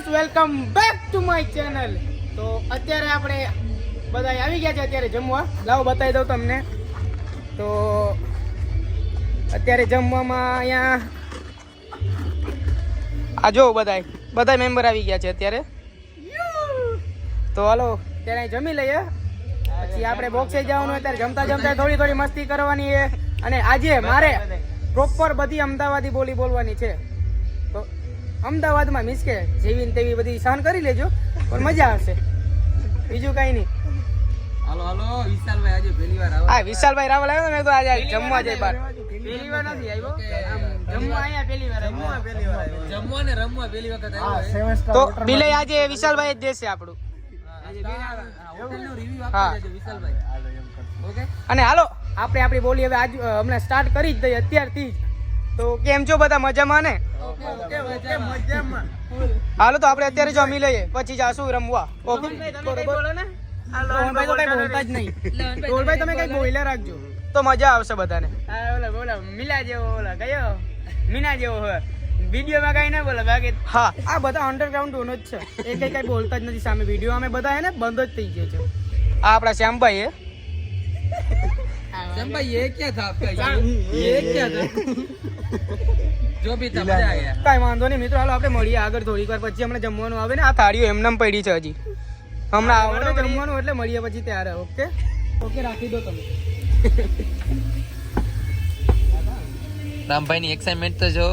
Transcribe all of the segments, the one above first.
Guys welcome back to my channel. તો અત્યારે આપણે બધા આવી ગયા છે અત્યારે જમવા. લાવો બતાવી દઉં તમને. તો અત્યારે જમવામાં અહીંયા આ જો બધા મેમ્બર આવી ગયા છે અત્યારે. તો હાલો ત્યારે જમી લઈએ, પછી આપણે બોક્સે જવાનું. અત્યારે જમતા જમતા થોડી મસ્તી કરવાની છે. અને આજે મારે પ્રોપર બધી અમદાવાદી બોલી બોલવાની છે. તો અમદાવાદમાં મીન્સ કે જેવી તેવી બધી સહન કરી લેજો, પણ મજા આવશે, બીજું કઈ નહીં. હાલો વિશાલભાઈ આજે પહેલી વાર આવ્યો. હા, વિશાલભાઈ રાવલ આવ્યો ને, તો આજે જમવા જાય બાર. પહેલી વાર નથી આવ્યો, જમવા અહીંયા પહેલી વાર આવ્યો. જમવા ને રમવા પહેલી વખત આવ્યો. તો બિલે આજે વિશાલભાઈ જ દેશે આપણું. હોટલનો રિવ્યુ આપી દેજો વિશાલભાઈ. ઓકે, અને હાલો આપણે આપણી બોલી હવે આજ હમણાં સ્ટાર્ટ કરી જ દઈએ અત્યારથી જ. તો કેમ છો બધા, મજામાં ને? ઓકે મજામાં. હાલો તો આપણે અત્યારે જમી લઈએ, પછી જાશું રમવા. ઓકે બરોબર ને? રોહનભાઈ તો કઈ બોલતા જ નહીં. રોહનભાઈ તમે કઈ બોલ્યા રાખજો તો મજા આવશે બધાને. બોલો મિલા જેવો, બોલો કયો મીના જેવો હોય વિડીયોમાં કઈ ના બોલે બાકી. હા, આ બધા અંડરગ્રાઉન્ડ ડોનો જ છે, એ કઈ બોલતા જ નથી સામે. વિડીયો અમે બધા હે ને બંધ જ થઈ ગયો છે. આ આપણા શ્યામભાઈ હે. શ્યામભાઈ ये क्या था आपका? ये क्या था? जो भी था मजा आ गया. કઈ વાંધો નહીં મિત્રો, હાલો આપણે મળીએ આગળ થોડીક વાર પછી. હમણાં જમવાનું આવે ને, આ થાળીઓ એમનેમ પડી છે હજી. હમણાં આવે ને જમવાનું એટલે મળીએ પછી ત્યારે. ઓકે ઓકે, રાખી દો તમે. રામભાઈ ની એક્સાઇટમેન્ટ તો જો.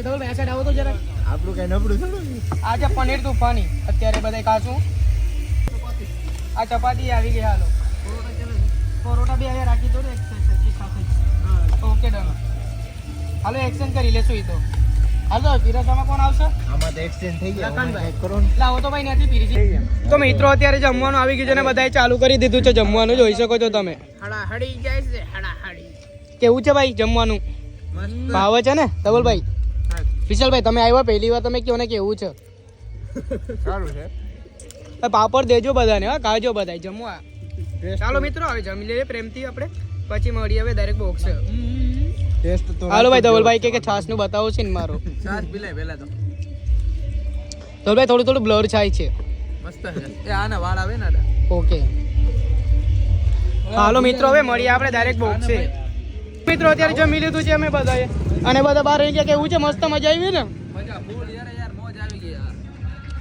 ધવલભાઈ આ સાઈડ આવો તો જરા. આપણું કઈ નબળું થોડું. આજે પનીર તૂફાની અત્યારે બધા ખાશું. આ ચપાતી આવી ગઈ. હાલો પરોઠા બી અહીંયા રાખી દો ને એક સાથે. Okay done. હાલો એક્સચેન્જ કરી લેશું એ તો. હાલો પીરસવામાં કોણ આવશે? આમાં તો એક્સચેન્જ થઈ ગયા. લખનભાઈ. ચેક કરો ને. લાવો તો ભાઈ નથી પીરી. તો મિત્રો અત્યારે જમવાનું આવી ગયું છે ને બધાએ ચાલુ કરી દીધું છે જમવાનું, જોઈ શકો છો તમે. હડાહડી જાય છે, હડાહડી. કેવું છે ભાઈ જમવાનું? ભાવે છે ને ધવલભાઈ? વિશાલભાઈ તમે આવ્યા પહેલી વાર, તમે કહો ને કેવું છે? સારું છે. પાપડ દેજો બધાને, હા ખાજો બધા જમવા. ચાલો મિત્રો હવે જમી લઈએ પ્રેમથી આપણે, પછી મળીએ હવે દરેક બોક્સ. ટેસ્ટ તો હાલો ભાઈ ધવલભાઈ કે છાસ નું બતાવો છે ને મારો. સાત પીલાય પહેલા તો ધવલભાઈ થોડું બ્લર થાય છે. મસ્ત છે. એ આના વાળ આવે ને. ઓકે હાલો મિત્રો હવે મળીએ આપણે ડાયરેક્ટ બોક્સ છે. મિત્રો અત્યારે જમી લીધું છે અમે બધાએ, અને બધા બહાર રહી ગયા. કેવું છે? મસ્ત મજા આવી ને? મજા ફૂલ યાર મોજ આવી ગઈ યાર.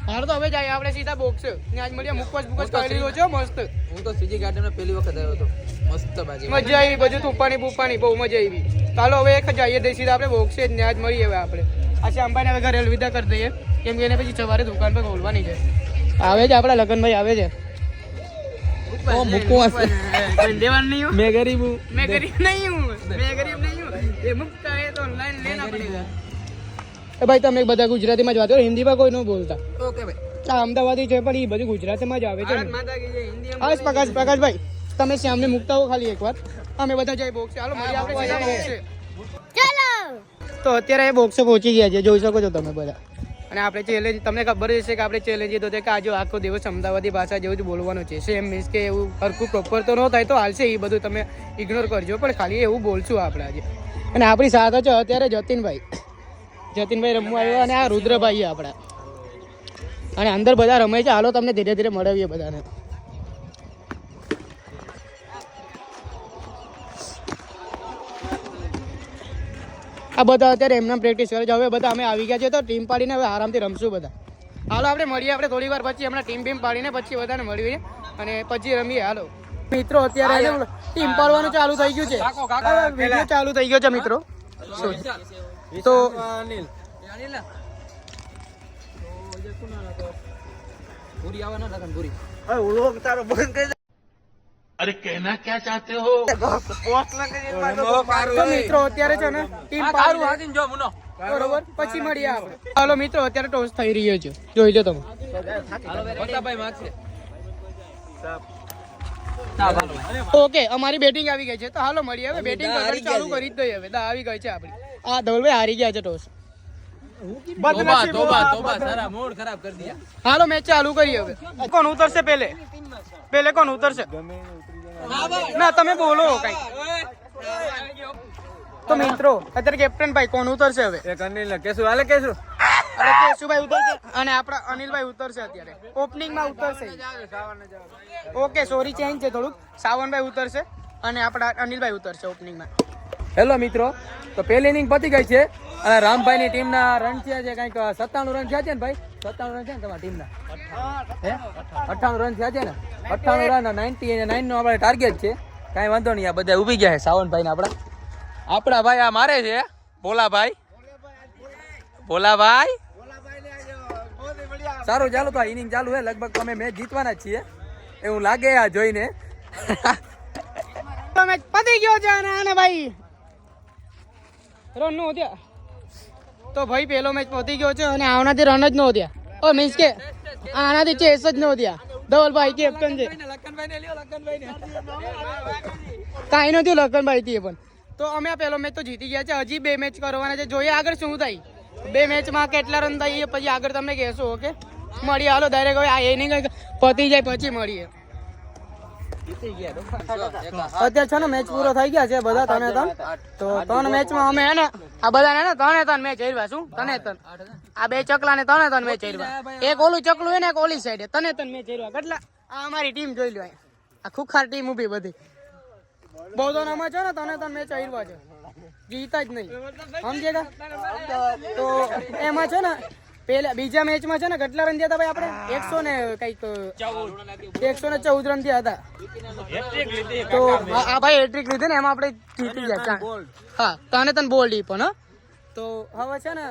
હાલો તો હવે જાય આપણે સીધા બોક્સ. આજ મળીએ મુકવાસ કરી લીધો છે મસ્ત. હું તો સીજી ગાર્ડન માં પહેલી વખત આવ્યો હતો. મસ્ત બાજી મજા આવી, બધું તુપ્પાની બુપ્પાની બહુ મજા આવી. ચાલો હવે એક જઈએ દઈ સીધા આપણે બોક્સ જ ને. આજ મળીએ હવે આપણે. આ અંબાને હવે ઘરે અલવિદા કરી દઈએ, કેમ કે એને પછી સવારે દુકાન પર ખોલવાની છે. આવે છે આપણા લગનભાઈ આવે છે. ઓ મુકવાસ દેવાન નહીં હું, मैं गरीब हूँ. मैं गरीब नहीं हूँ, मैं गरीब नहीं हूँ. ये मुफ्त है तो ऑनलाइन लेना पड़ेगा. એ ભાઈ તમે બધા ગુજરાતીમાં જ વાત કરો, હિન્દીમાં કોઈ ન બોલતા. ओके भाई. આ અમદાવાદી છે પણ એ બધું ગુજરાતીમાં જ આવે છે ને. હા પ્રકાશભાઈ તમે શ્યામને મૂકતા હો ખાલી એકવાર. અમે બધા જઈ બોક્સ. ચાલો મળીએ આપણે સીધા બોક્સે. તો અત્યારે એ બોક્સે પહોંચી ગયા છે, જોઈ શકો છો તમે બધા. અને આપણે ચેલેન્જ તમને ખબર હશે કે આપણે ચેલેન્જ તો કે આજે આખો દિવસ અમદાવાદી ભાષા જેવું જ બોલવાનું છે. સેમ મીન્સ કે એવું હરખું પ્રોપર તો ન થાય તો હાલશે, એ બધું તમે ઇગ્નોર કરજો, પણ ખાલી એવું બોલશું આપણે આજે. અને આપણી સાથે છે અત્યારે જતીનભાઈ રમવા આવ્યા, અને આ રુદ્રભાઈ આપણા. અને અંદર બધા રમે છે. હાલો તમને ધીરે ધીરે મળાવીએ બધાને. આ બધા અત્યારે એમના પ્રેક્ટિસ કરે છે. હવે બધા અમે આવી ગયા છે તો ટીમ પાડીને હવે આરામથી રમશું બધા. હાલો આપણે મળીએ આપણે થોડી વાર પછી. હમણાં ટીમ પાડીને પછી બધાને મળીએ અને પછી રમીએ. હાલો મિત્રો અત્યારે ટીમ પાડવાનું ચાલુ થઈ ગયું છે, વિડીયો ચાલુ થઈ ગયો છે મિત્રો. તો પૂરી આવવાના લગન પૂરી. અરે કહેના ક્યાં ચાહતે હો? તો મિત્રો અત્યારે છે ને ટીમ પાડવાનું હાથીને જો મુનો. બરોબર, પછી મળીએ આપણે. હાલો મિત્રો અત્યારે ટોસ થઈ રહ્યો છે, જોઈ લો તમે. ભાઈ માગશે. ઓકે અમારી બેટિંગ આવી ગઈ છે, તો હાલો મળીએ હવે. બેટિંગ ચાલુ કરી જ દઈએ હવે. આવી ગઈ છે આપણી. આ ધવલભાઈ હારી ગયા છે ટોસ. તોબા સારા મૂડ ખરાબ કરી દિયા. હાલો મેચ ચાલુ કરીએ હવે. કોણ ઉતરશે પહેલે કોણ ઉતરશે? ના તમે બોલો કઈ. તો મિત્રો અત્યારે કેપ્ટન ભાઈ કોણ ઉતરશે હવે? એક અનિલ કેસુ હાલે કેસુ એટલે કેશુભાઈ ઉતરશે અને આપણા અનિલભાઈ ઉતરશે અત્યારે ઓપનિંગમાં ઉતરશે. ઓકે સોરી ચેન્જ છે થોડુંક. સાવનભાઈ ઉતરશે અને આપણા અનિલભાઈ ઉતરશે ઓપનિંગમાં. હેલો મિત્રો, તો પહેલી ઇનિંગ પતી ગઈ છે અને રામભાઈની ટીમના રન થયા છે કંઈક 97 રન થયા છે ને ભાઈ? 97 રન છે ને તમારી ટીમના? હે 98 રન થયા છે ને? 98 રન 99 નો આપણે ટાર્ગેટ છે. કાંઈ વાંધો નહીં, આ બધા ઊભી ગયા છે સાવનભાઈ ને આપણા ભાઈ આ મારે છે ભોલાભાઈ. સારું ચાલો, તો આ ઇનિંગ ચાલુ છે. લગભગ અમે મેચ જીતવાના જ છીએ એવું લાગે આ જોઈને. મેચ પતી ગયો છે અને આને ભાઈ રન નો થયા. તો ભાઈ પહેલો મેચ પતી ગયો છે અને આનાથી રન જ નો થયા. ઓ મીન્સ કે આનાથી ચેસ જ નો થયા. ધવલભાઈ કેપ્ટન છે. કાંઈ નથી લખનભાઈ થી પણ. તો અમે આ પહેલો મેચ તો જીતી ગયા છે. હજી 2 મેચ કરવાના છે. જોઈએ આગળ શું થાય. 2 મેચમાં કેટલા રન થાય પછી આગળ તમને કહેશો. ઓકે મળીએ. હાલો ડાયરેક્ટ હવે આ ઇનિંગ પતી જાય પછી મળીએ. અત્યારે છે ને મેચ પૂરો થઈ ગયા છે બધા 3-3. તો 3 મેચમાં અમે હે ને આ બધા ને 3-3 મેચ હાર્યા. શું 3-3? આ 2 ચકલા ને 3-3 મેચ હાર્યા. એક ઓલું ચકલું હે ને એક ઓલી સાઈડે 3-3 મેચ હાર્યા. કેટલા આ અમારી ટીમ જોઈ લો. આ ખુખાર ટીમ ઊભી બધી. બહુ તો આમાં છે ને 3-3 મેચ હાર્યા છે. જીતા જ નહીં સમજેગા. તો એમાં છે ને બીજા મેચમાં છે ને કેટલા રન થયા હતા ભાઈ આપણે? 100 ને કંઈક 114 રન થયા હતા. તો આ ભાઈ હેટ્રિક લીધી ને એમાં આપણે જીતી ગયા. હા 3-3 બોલ્ડ પણ. તો હવે છે ને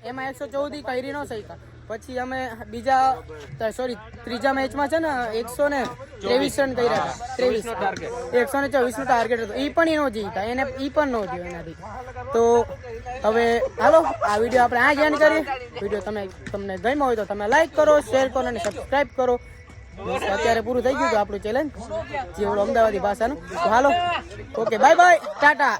એમાં 114 કરી ન શક્યા. પછી અમે ત્રીજા મેચમાં છે ને 123 રન કર્યા હતા. 124 નો ટાર્ગેટ હતો. એ પણ એનો જીતા. એને એ પણ ન થયો એનાથી. તો હવે હાલો આ વિડીયો આપણે આ જ એન્ડ કરીએ. વિડીયો તમને ગમ્યો હોય તો તમે લાઈક કરો, શેર કરો અને સબસ્ક્રાઈબ કરો. અત્યારે પૂરું થઈ ગયું હતું આપણું ચેલેન્જ જે અમદાવાદી ભાષાનું. તો hello okay bye bye Tata.